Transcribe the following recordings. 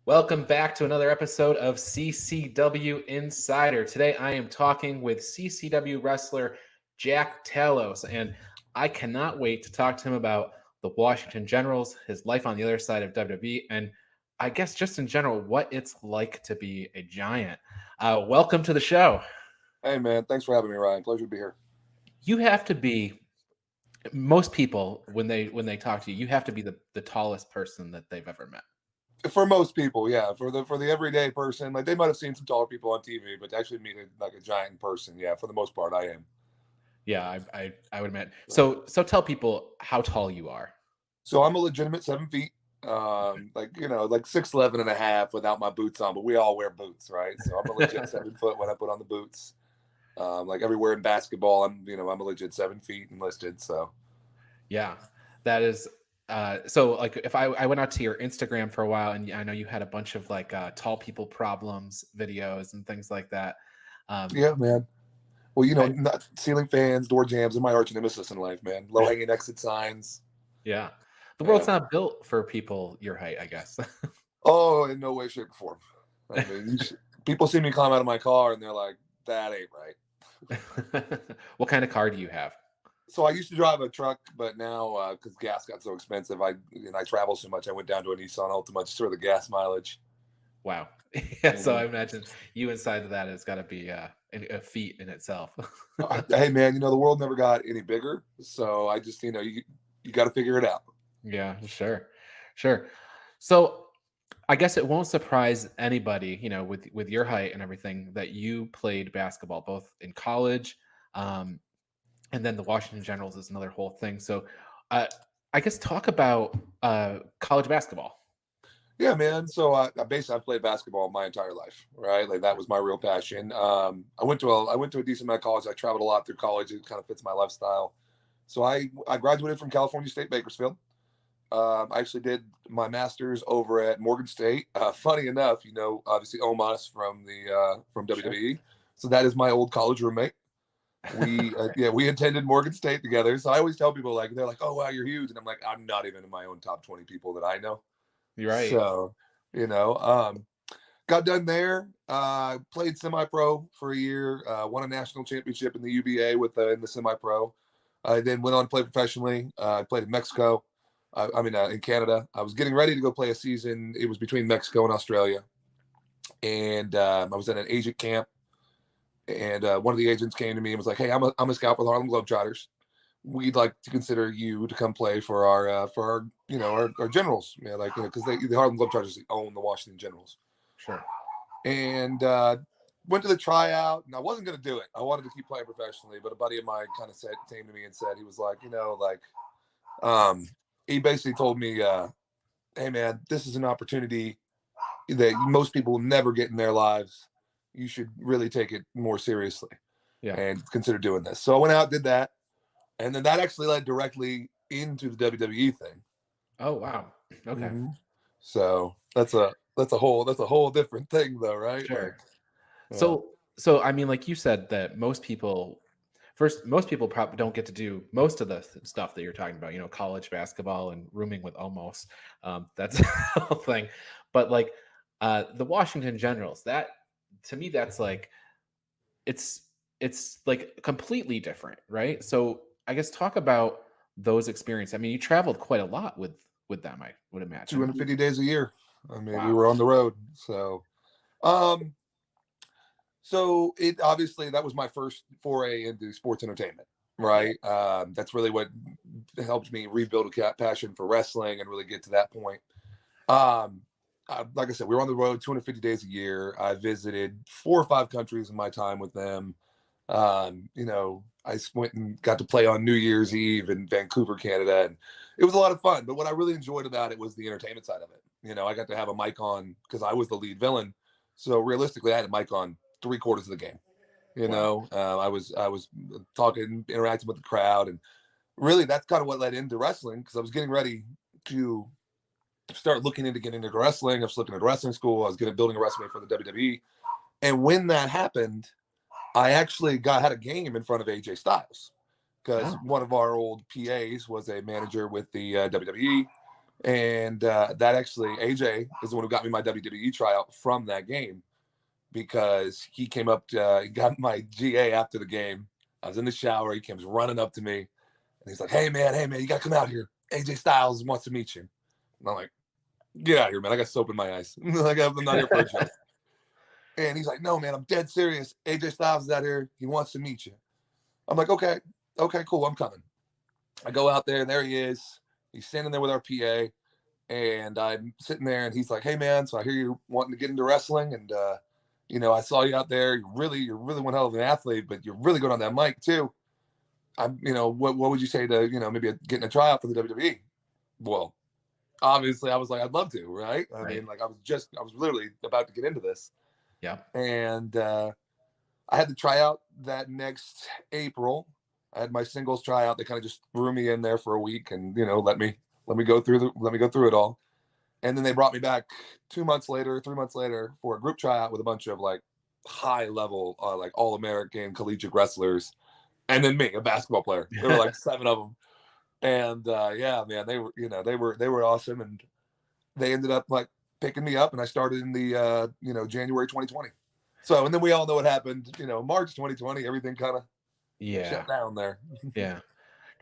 Welcome back to another episode of CCW Insider. Today I am talking with CCW wrestler Jack Talos, and I cannot wait to talk to him about the Washington Generals, his life on the other side of WWE, and I guess just in general, what it's like to be a giant. Welcome to the show. Hey man, thanks for having me, Ryan. Pleasure to be here. You have to be most people when they talk to you, you have to be the tallest person that they've ever met. For most people, yeah. For the everyday person, like they might have seen some taller people on TV, but to actually meet like a giant person, yeah. For the most part, I am. Yeah, I would admit. So tell people how tall you are. So I'm a legitimate 7 feet, like 6'11" and a half without my boots on. But we all wear boots, right? So I'm a legit 7 foot when I put on the boots. Like everywhere in basketball, I'm a legit 7 feet enlisted. So Yeah, that is. So like if I went out to your Instagram for a while, and I know you had a bunch of like tall people problems videos and things like that. yeah, man. Well, I, not ceiling fans, door jams, and my arch nemesis in life, man. Low hanging exit signs. yeah, the world's Yeah. not built for people your height, I guess. Oh, in no way, shape, or form. I mean, people see me climb out of my car and they're like, "That ain't right." What kind of car do you have? So I used to drive a truck, but now because gas got so expensive, I travel so much. I went down to a Nissan Altima just for the gas mileage. Wow. Yeah, so I Mhm. imagine you inside of that has got to be a feat in itself. Hey, man, the world never got any bigger, so I just you got to figure it out. Yeah, sure. Sure. So I guess it won't surprise anybody, with your height and everything, that you played basketball both in college, um, and then the Washington Generals is another whole thing. So, uh, I guess talk about college basketball. Yeah, man. So I've played basketball my entire life, right? Like that was my real passion. I went to a decent amount of college. I traveled a lot through college. It kind of fits my lifestyle. So I graduated from California State Bakersfield. I actually did my master's over at Morgan State. Funny enough, obviously Omos from Sure. WWE. So that is my old college roommate. We attended Morgan State together. So I always tell people like they're like, "Oh wow, you're huge," and I'm like, I'm not even in my own top 20 people that I know. You're right. So you know, um, got done there. Played semi-pro for a year. Won a national championship in the UBA in the semi-pro. I then went on to play professionally. I played in Mexico. In Canada. I was getting ready to go play a season. It was between Mexico and Australia, and I was at an agent camp. And one of the agents came to me and was like, "Hey, I'm a scout for the Harlem Globetrotters. We'd like to consider you to come play for our Generals. Because the Harlem Globetrotters own the Washington Generals." Sure. And went to the tryout, and I wasn't going to do it. I wanted to keep playing professionally, but a buddy of mine kind of came to me and said he was like, um, he basically told me, "Hey man, this is an opportunity that most people will never get in their lives. You should really take it more seriously Yeah. and consider doing this." So I went out, did that, and then that actually led directly into the WWE thing. Oh wow. Okay. hmm So that's a whole different thing, though, right? Sure. Yeah, So I mean, like you said, that most people probably don't get to do most of the stuff that you're talking about. College basketball and rooming with Omos. That's the whole thing. But like the Washington Generals, that to me, that's like it's it's like completely different, right? So I guess talk about those experiences. I mean, you traveled quite a lot with them, I would imagine. 250 days a year. I mean, we Wow. were on the road, so. Um, So it obviously that was my first foray into sports entertainment, right? That's really what helped me rebuild a passion for wrestling and really get to that point. Um, like I said, we were on the road 250 days a year. I visited 4 or 5 countries in my time with them. I went and got to play on New Year's Eve in Vancouver, Canada, and it was a lot of fun. But what I really enjoyed about it was the entertainment side of it. I got to have a mic on because I was the lead villain. So realistically, I had a mic on 3/4 of the game. Wow. I was talking, interacting with the crowd, and really that's kind of what led into wrestling because I was getting ready to start looking into getting into wrestling. I was looking at wrestling school. I was getting building a resume for the WWE, and when that happened, I actually had a game in front of AJ Styles because Oh, one of our old PAs was a manager with the WWE, And that actually, AJ is the one who got me my WWE tryout from that game, because he came up to, he got my GA after the game. I was in the shower. He comes running up to me and he's like, hey man, you got to come out here. AJ Styles wants to meet you. And I'm like, get out of here, man. I got soap in my eyes. Like, I'm not here for a joke. And he's like, no, man, I'm dead serious. AJ Styles is out here. He wants to meet you. I'm like, okay, cool. I'm coming. I go out there. There he is. He's standing there with our PA. And I'm sitting there and he's like, hey man, so I hear you're wanting to get into wrestling. And, you know, I saw you out there. You're really one hell of an athlete, but you're really good on that mic too. I'm, you know, what would you say to, you know, maybe getting a tryout for the WWE? Well, obviously I was like, I'd love to, right? I mean, like I was literally about to get into this. Yeah. And I had the tryout that next April. I had my singles tryout. They kind of just threw me in there for a week and, you know, let me go through it all. And then they brought me back 3 months later for a group tryout with a bunch of like high level, like all American collegiate wrestlers. And then me, a basketball player. There were like 7 of them. And yeah, man, they were awesome. And they ended up like picking me up, and I started in the, you know, January 2020. So, and then we all know what happened, you know, March 2020, everything kind of shut down there. Yeah.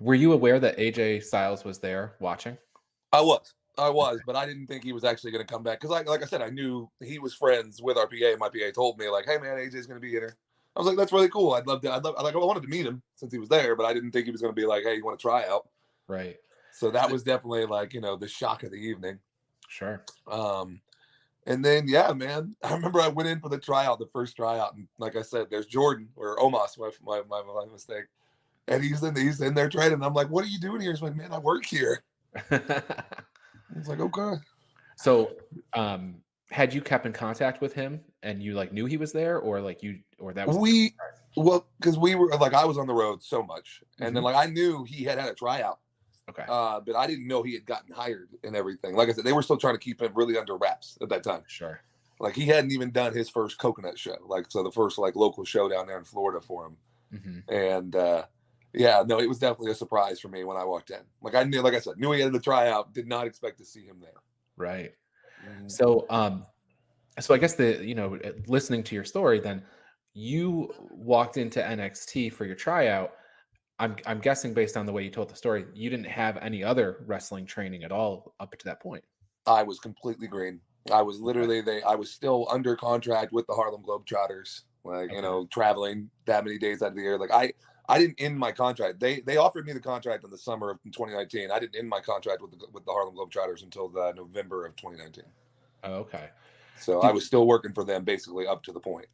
Were you aware that AJ Styles was there watching? I was, but I didn't think he was actually going to come back. Cause like I said, I knew he was friends with our PA. My PA told me like, hey man, AJ's going to be here. I was like, that's really cool. I wanted to meet him since he was there, but I didn't think he was going to be like, hey, you want to try out? Right. So that was definitely like, you know, the shock of the evening. Sure. And then, yeah, man, I remember I went in for the first tryout. And like I said, there's Jordan or Omos, my mistake. And he's in there training. And I'm like, what are you doing here? He's like, man, I work here. I was like, okay. So, had you kept in contact with him and you like knew he was there, or like that was because we were like, I was on the road so much. And then like, I knew he had a tryout. Okay. But I didn't know he had gotten hired and everything. Like I said, they were still trying to keep him really under wraps at that time. Sure. Like he hadn't even done his first coconut show. Like, so the first like local show down there in Florida for him. And, yeah, no, it was definitely a surprise for me when I walked in. Like I knew, like I said, knew he had the tryout, did not expect to see him there. Right. So, so I guess listening to your story, then you walked into NXT for your tryout. I'm guessing based on the way you told the story, you didn't have any other wrestling training at all up to that point. I was completely green. I was literally I was still under contract with the Harlem Globetrotters, like, you know, traveling that many days out of the year. Like I didn't end my contract. They offered me the contract in the summer of 2019. I didn't end my contract with the Harlem Globetrotters until the November of 2019. Oh, okay. So I was still working for them basically up to the point.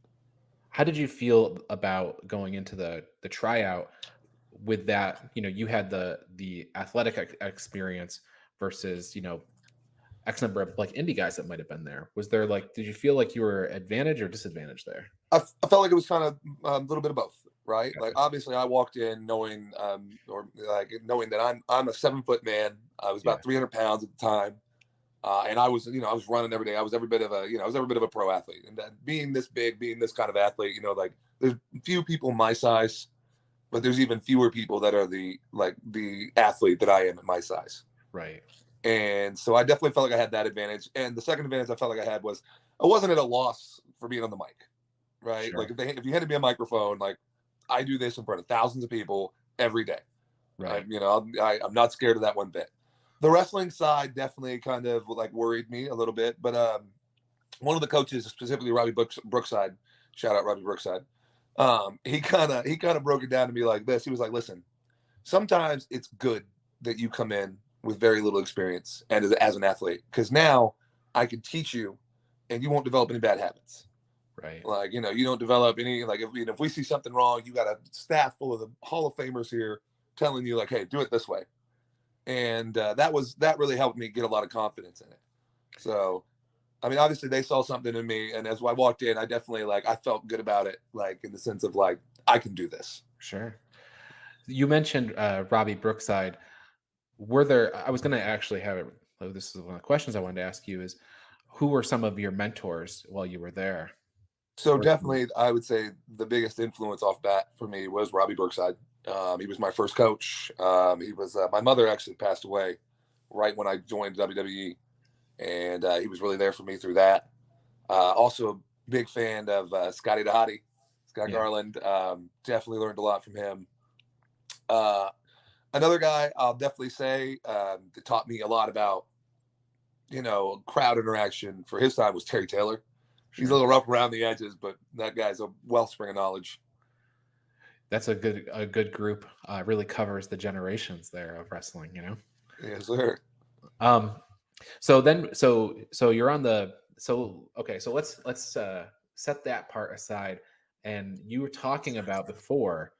How did you feel about going into the tryout with that? You know, you had the athletic experience versus, you know, X number of like indie guys that might have been there. Was there like, did you feel like you were advantage or disadvantage there? I felt like it was kind of a little bit of both, right? Okay. Like obviously I walked in knowing that I'm a 7-foot man. I was about 300 pounds at the time. And I was running every day. I was every bit of a pro athlete. And that being this big, being this kind of athlete, you know, like there's few people my size, but there's even fewer people that are the athlete that I am at my size. Right. And so I definitely felt like I had that advantage. And the second advantage I felt like I had was I wasn't at a loss for being on the mic, right? Sure. Like if you handed me a microphone, like I do this in front of thousands of people every day. Right. I'm not scared of that one bit. The wrestling side definitely kind of like worried me a little bit, but one of the coaches, specifically Robbie Brookside, shout out Robbie Brookside, he kind of broke it down to me like this. He was like, listen, sometimes it's good that you come in with very little experience and as an athlete, because now I can teach you and you won't develop any bad habits. Right. Like, you know, you don't develop any, like if we see something wrong, you got a staff full of the Hall of Famers here telling you like, hey, do it this way. And that really helped me get a lot of confidence in it. So, I mean, obviously they saw something in me, and as I walked in, I definitely I felt good about it, like in the sense of like I can do this. Sure. You mentioned Robbie Brookside. I was going to actually have it. This is one of the questions I wanted to ask you is, who were some of your mentors while you were there? So definitely, I would say the biggest influence off bat for me was Robbie Brookside. He was my first coach. He was my mother actually passed away right when I joined WWE, and he was really there for me through that. Also, a big fan of Scotty the Hottie, Scott Yeah. Garland. Definitely learned a lot from him. Another guy I'll definitely say that taught me a lot about, crowd interaction for his time was Terry Taylor. He's a Sure. little rough around the edges, but that guy's a wellspring of knowledge. That's a good group. Really covers the generations there of wrestling, you know. Yes, sir. Um, so you're on the so okay. So let's set that part aside. And you were talking about before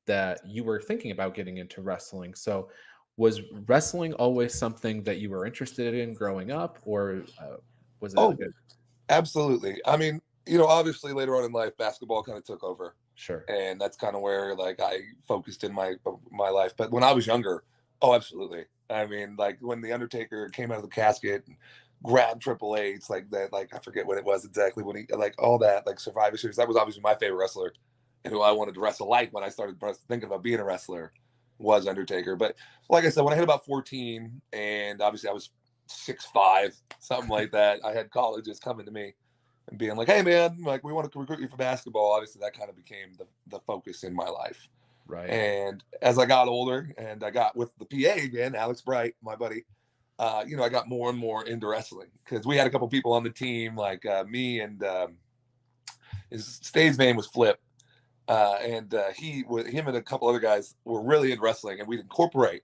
that you were thinking about getting into wrestling. So was wrestling always something that you were interested in growing up, or was it a Oh, good? absolutely. I mean, obviously later on in life, basketball kind of took over, Sure. and that's kind of where like I focused in my life. But when I was younger, oh, absolutely. I mean, like when the Undertaker came out of the casket and grabbed Triple H, like that, like I forget what it was exactly when he like all that, like Survivor Series. That was obviously my favorite wrestler, and who I wanted to wrestle like when I started thinking about being a wrestler was Undertaker. But like I said, when I hit about 14, and obviously I was 6'5", something like that, I had colleges coming to me and being like, "Hey, man, like we want to recruit you for basketball." Obviously, that kind of became the focus in my life. Right. And as I got older, and I got with the PA again, Alex Bright, my buddy, I got more and more into wrestling because we had a couple people on the team, like me and his stage name was Flip, and him and a couple other guys were really into wrestling, and we'd incorporate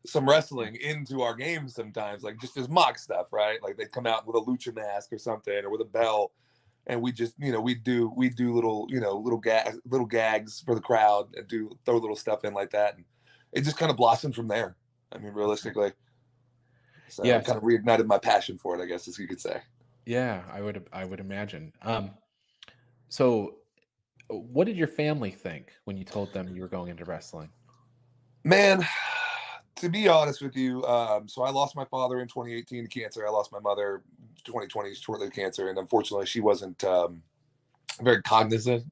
some wrestling into our games sometimes, like just as mock stuff, right? Like they'd come out with a lucha mask or something, or with a belt, and we just, we do little, little gags for the crowd, and throw little stuff in like that, and it just kind of blossomed from there. I mean, realistically, so it Yes. kind of reignited my passion for it, I guess, as you could say. Yeah, I would imagine. So what did your family think when you told them you were going into wrestling? Man, to be honest with you, so I lost my father in 2018 to cancer. I lost my mother 2020 shortly to cancer, and unfortunately, she wasn't very cognizant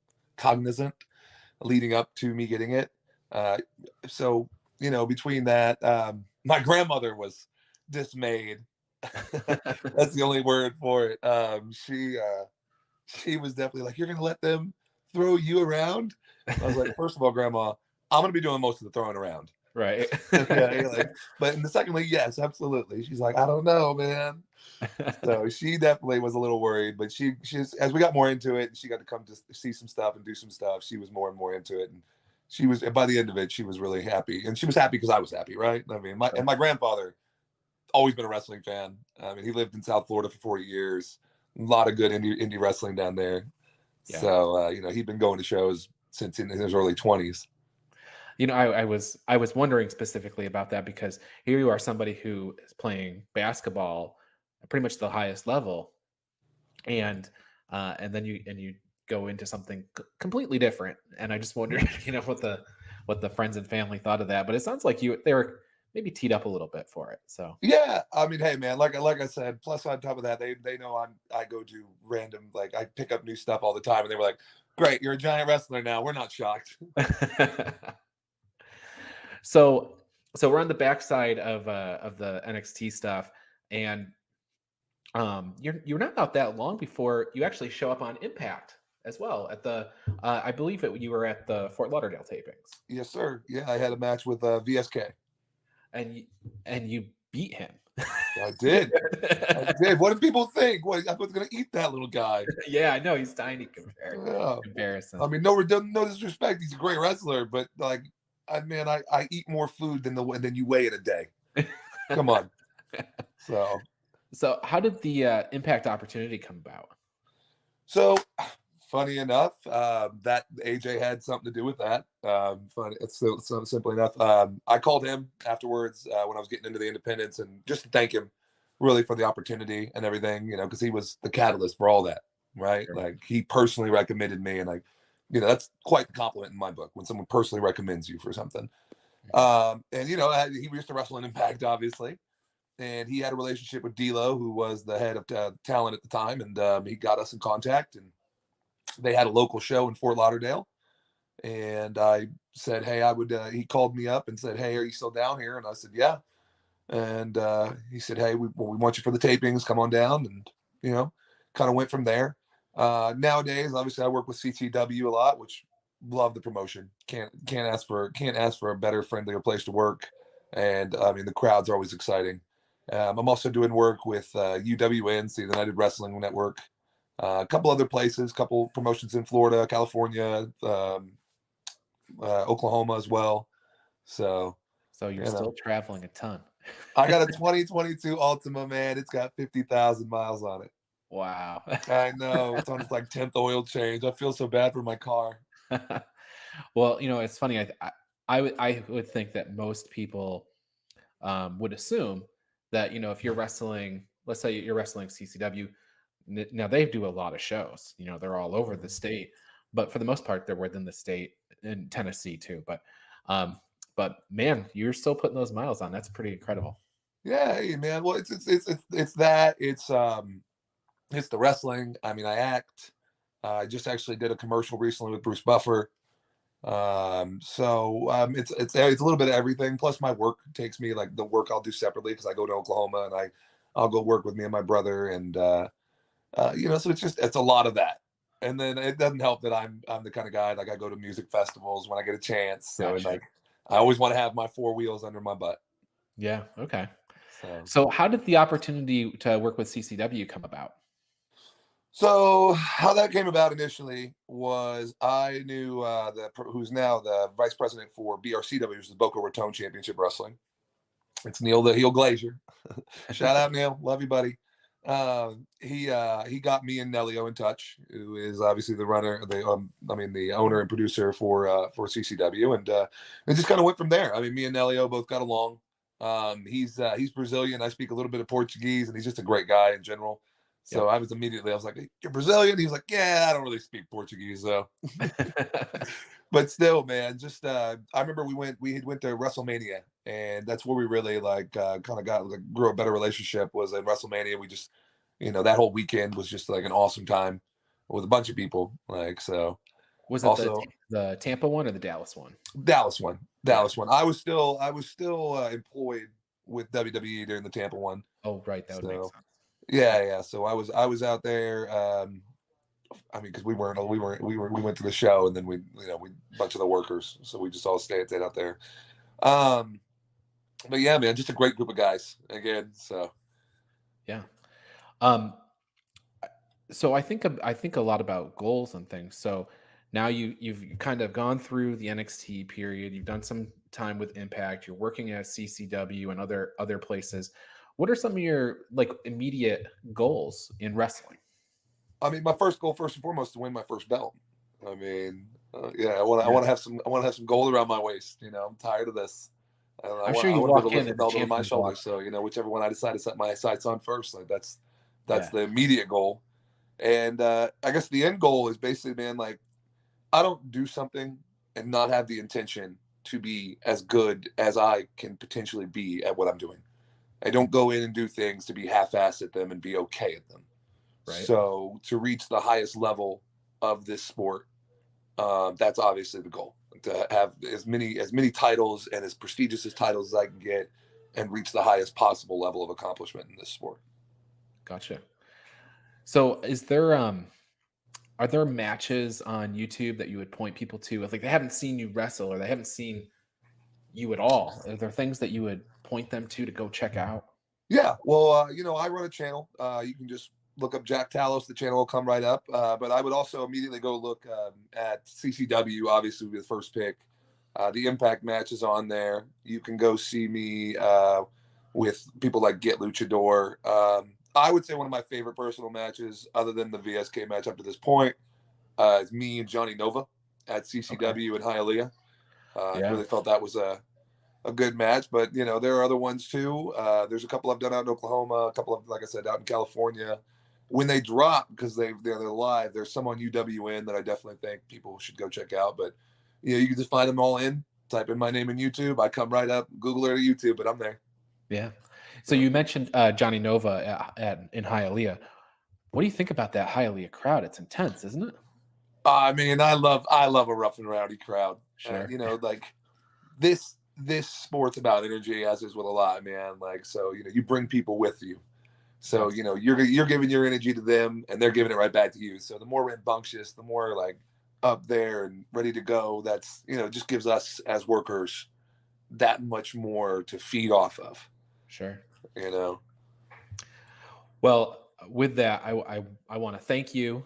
leading up to me getting it. Uh, so between that, my grandmother was dismayed. That's the only word for it. She was definitely like, "You're gonna let them throw you around?" I was like, first of all, Grandma, I'm gonna be doing most of the throwing around." Right. Okay, like, but in the secondly, yes, absolutely. She's like, "I don't know, man." So she definitely was a little worried, but she's as we got more into it, and she got to come to see some stuff and do some stuff, she was more and more into it, and she was by the end of it, she was really happy, and she was happy because I was happy, right? I mean, my grandfather always been a wrestling fan. I mean, he lived in South Florida for 40 years. A lot of good indie wrestling down there. Yeah. So he'd been going to shows since in his early 20s. I was wondering specifically about that because here you are, somebody who is playing basketball at pretty much the highest level, and then you go into something completely different, and I just wondered, what the friends and family thought of that. But it sounds like they were maybe teed up a little bit for it. So Yeah, I mean, hey man, like I said, plus on top of that, they know I go to random, like I pick up new stuff all the time, and they were like, "Great, you're a giant wrestler now. We're not shocked." so so we're on the backside of the NXT stuff, and you're not out that long before you actually show up on Impact as well at the I believe you were at the Fort Lauderdale tapings, Yes, sir. Yeah, I had a match with VSK. and you beat him. I did. I did. What did people think? What, I was gonna eat that little guy? Yeah, I know he's tiny Yeah. I comparison. mean, no disrespect. He's a great wrestler, but like, I eat more food than you weigh in a day. Come on. So So how did the Impact opportunity come about? So, funny enough, that AJ had something to do with that. Funny, it's so simple enough. I called him afterwards when I was getting into the independents, and just to thank him really for the opportunity and everything, because he was the catalyst for all that, right? Sure. Like he personally recommended me, and like, that's quite the compliment in my book when someone personally recommends you for something. Mhm. And he used to wrestle in Impact, obviously, and he had a relationship with D'Lo, who was the head of talent at the time, and he got us in contact, and they had a local show in Fort Lauderdale, and I said, "Hey, I would." He called me up and said, "Hey, are you still down here?" And I said, "Yeah." And he said, "Hey, we want you for the tapings. Come on down." And kind of went from there. Nowadays, obviously, I work with CCW a lot, which love the promotion. Can't ask for a better, friendlier place to work. And I mean, the crowds are always exciting. I'm also doing work with UWN, the United Wrestling Network, a couple other places, couple promotions in Florida, California, Oklahoma as well. So, So you're still traveling a ton. I got a 2022 Ultima, man. It's got 50,000 miles on it. Wow. I know. It's on its like 10th oil change. I feel so bad for my car. Well, it's funny. I would think that most people would assume that if you're wrestling, let's say you're wrestling CCW. Now they do a lot of shows. They're all over the state, but for the most part, they're within the state in Tennessee too. But man, you're still putting those miles on. That's pretty incredible. Yeah, hey, man. Well, it's that. It's the wrestling. I mean, I act. I just actually did a commercial recently with Bruce Buffer. It's a little bit of everything. Plus, my work takes me like the work I'll do separately because I go to Oklahoma and I'll go work with me and my brother, and so it's a lot of that. And then it doesn't help that I'm the kind of guy like I go to music festivals when I get a chance. So and Gotcha. like I always want to have my four wheels under my butt. Yeah. Okay. So. So how did the opportunity to work with CCW come about? So how that came about initially was I knew who's now the vice president for BRCW, which is the Boca Raton Championship Wrestling. It's Neil the Heel Glazier. Shout out Neil, love you, buddy. He got me and Nelio in touch, who is obviously the owner and producer for CCW, and it just kind of went from there. I mean, me and Nelio both got along. He's Brazilian. I speak a little bit of Portuguese, and he's just a great guy in general. So Yep. I was like, hey, "You're Brazilian?" He's like, "Yeah, I don't really speak Portuguese though." But still, man, just I remember we went to WrestleMania, and that's where we really kind of grew a better relationship. Was in WrestleMania. We just that whole weekend was just like an awesome time with a bunch of people. Was it the Also the Tampa one or the Dallas one? Dallas one, Yeah. I was still employed with WWE during the Tampa one. Oh, right. That would make So sense. yeah. So I was out there. I mean, because we went to the show, and then we bunch of the workers, so we just all stayed out there. Um, but yeah, man, just a great group of guys again. So Yeah. Um, so I think a lot about goals and things. So now you've kind of gone through the NXT period. You've done some time with Impact. You're working at CCW and other places. What are some of your like immediate goals in wrestling? I mean, my first goal, first and foremost, to win my first belt. I mean, yeah, I want to have some gold around my waist. I'm tired of this. I, don't know, I I'm want sure I you want to be able walk to lift in the and the belt over my champions walk. shoulders. So whichever one I decide to set my sights on first, like that's Yeah. the immediate goal. And I guess the end goal is basically, man, like I don't do something and not have the intention to be as good as I can potentially be at what I'm doing. I don't go in and do things to be half-assed at them and be okay at them. Right. So to reach the highest level of this sport, that's obviously the goal. To have as many titles and as prestigious as titles as I can get, and reach the highest possible level of accomplishment in this sport. Gotcha. So are there matches on YouTube that you would point people to if like they haven't seen you wrestle or they haven't seen you at all? Are there things that you would point them to go check out? Yeah, well, I run a channel. You can just look up Jack Talos. The channel will come right up. But I would also immediately go look at CCW, obviously, with the first pick. The Impact match is on there. You can go see me with people like Get Luchador. I would say one of my favorite personal matches, other than the VSK match up to this point, is me and Johnny Nova at Okay. CCW in Hialeah. I Yeah. really felt that was a good match, but there are other ones too. There's a couple I've done out in Oklahoma, a couple of, like I said, out in California. When they drop, because they're live, there's some on UWN that I definitely think people should go check out. But you can just find them all type in my name in YouTube. I come right up, Google it or YouTube, but I'm there. Yeah. So So, you mentioned Johnny Nova in Hialeah. What do you think about that Hialeah crowd? It's intense, isn't it? I mean, I love a rough and rowdy crowd. Sure. Like this. this sport's about energy, as is with a lot, man. Like, so, you bring people with you. So, you're giving your energy to them and they're giving it right back to you. So the more rambunctious, the more like up there and ready to go, that's, just gives us as workers that much more to feed off of. Sure. Well, with that, I want to thank you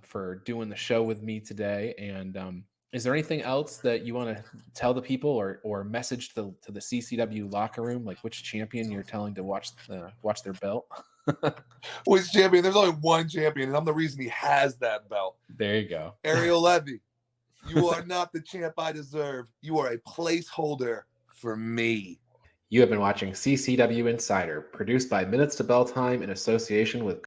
for doing the show with me today. And is there anything else that you want to tell the people or message to the CCW locker room, like which champion you're telling to watch their belt? Which champion? There's only one champion, and I'm the reason he has that belt. There you go. Ariel Levy, you are not the champ I deserve. You are a placeholder for me. You have been watching CCW Insider, produced by Minutes to Bell Time in association with